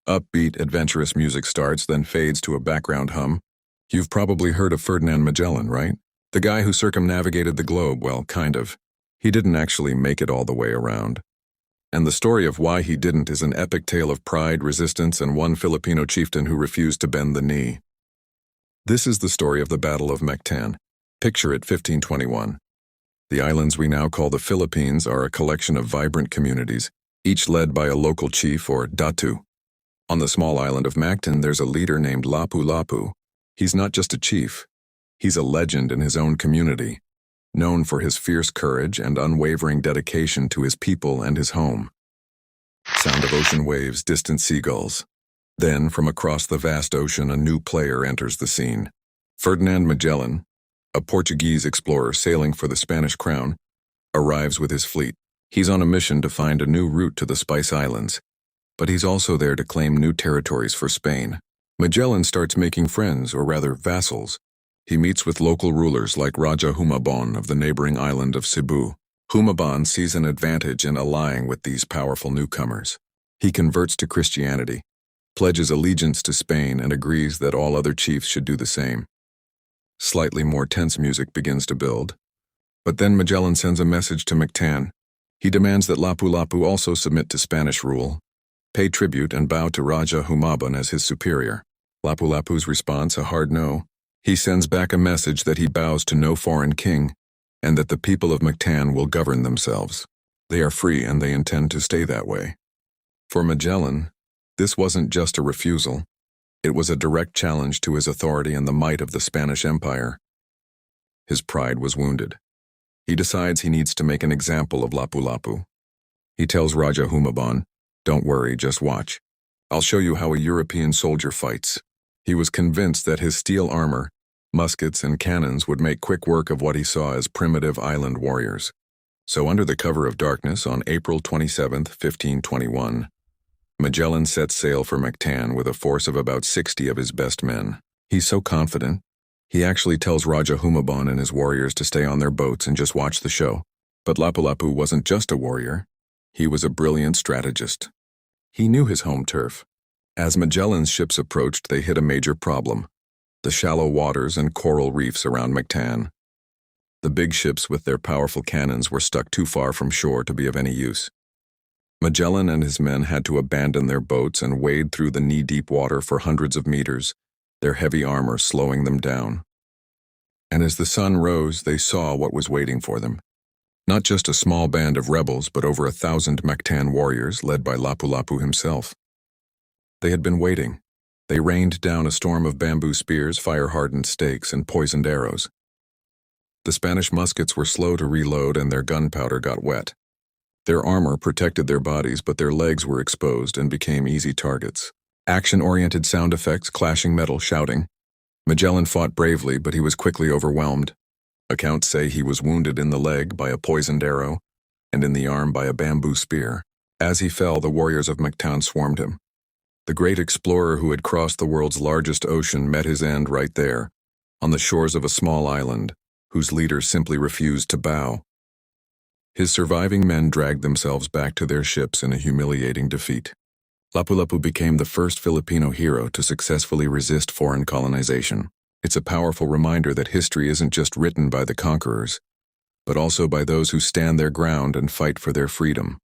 Upbeat, adventurous music starts, then fades to a background hum. You've probably heard of Ferdinand Magellan, right? The guy who circumnavigated the globe, well, kind of. He didn't actually make it all the way around. And the story of why he didn't is an epic tale of pride, resistance, and one Filipino chieftain who refused to bend the knee. This is the story of the Battle of Mactan. Picture it 1521. The islands we now call the Philippines are a collection of vibrant communities, each led by a local chief or datu. On the small island of Mactan, there's a leader named Lapu Lapu. He's not just a chief. He's a legend in his own community, known for his fierce courage and unwavering dedication to his people and his home. Sound of ocean waves, distant seagulls. Then, from across the vast ocean, a new player enters the scene. Ferdinand Magellan, a Portuguese explorer sailing for the Spanish crown, arrives with his fleet. He's on a mission to find a new route to the Spice Islands, but he's also there to claim new territories for Spain. Magellan starts making friends, or rather vassals. He meets with local rulers like Raja Humabon of the neighboring island of Cebu. Humabon sees an advantage in allying with these powerful newcomers. He converts to Christianity, pledges allegiance to Spain, and agrees that all other chiefs should do the same. Slightly more tense music begins to build. But then Magellan sends a message to Mactan. He demands that Lapu Lapu also submit to Spanish rule, pay tribute, and bow to Raja Humabon as his superior. Lapu Lapu's response, a hard no. He sends back a message that he bows to no foreign king, and that the people of Mactan will govern themselves. They are free and they intend to stay that way. For Magellan, this wasn't just a refusal. It was a direct challenge to his authority and the might of the Spanish Empire. His pride was wounded. He decides he needs to make an example of Lapu Lapu. He tells Raja Humabon, "Don't worry, just watch. I'll show you how a European soldier fights." He was convinced that his steel armor, muskets, and cannons would make quick work of what he saw as primitive island warriors. So under the cover of darkness, on April 27, 1521, Magellan sets sail for Mactan with a force of about 60 of his best men. He's so confident, he actually tells Raja Humabon and his warriors to stay on their boats and just watch the show. But Lapu Lapu wasn't just a warrior. He was a brilliant strategist. He knew his home turf. As Magellan's ships approached, they hit a major problem: the shallow waters and coral reefs around Mactan. The big ships with their powerful cannons were stuck too far from shore to be of any use. Magellan and his men had to abandon their boats and wade through the knee-deep water for hundreds of meters, their heavy armor slowing them down. And as the sun rose, they saw what was waiting for them. Not just a small band of rebels, but over 1,000 Mactan warriors led by Lapu Lapu himself. They had been waiting. They rained down a storm of bamboo spears, fire-hardened stakes, and poisoned arrows. The Spanish muskets were slow to reload and their gunpowder got wet. Their armor protected their bodies, but their legs were exposed and became easy targets. Action-oriented sound effects, clashing metal, shouting. Magellan fought bravely, but he was quickly overwhelmed. Accounts say he was wounded in the leg by a poisoned arrow and in the arm by a bamboo spear. As he fell, the warriors of Mactan swarmed him. The great explorer who had crossed the world's largest ocean met his end right there, on the shores of a small island, whose leader simply refused to bow. His surviving men dragged themselves back to their ships in a humiliating defeat. Lapu Lapu became the first Filipino hero to successfully resist foreign colonization. It's a powerful reminder that history isn't just written by the conquerors, but also by those who stand their ground and fight for their freedom.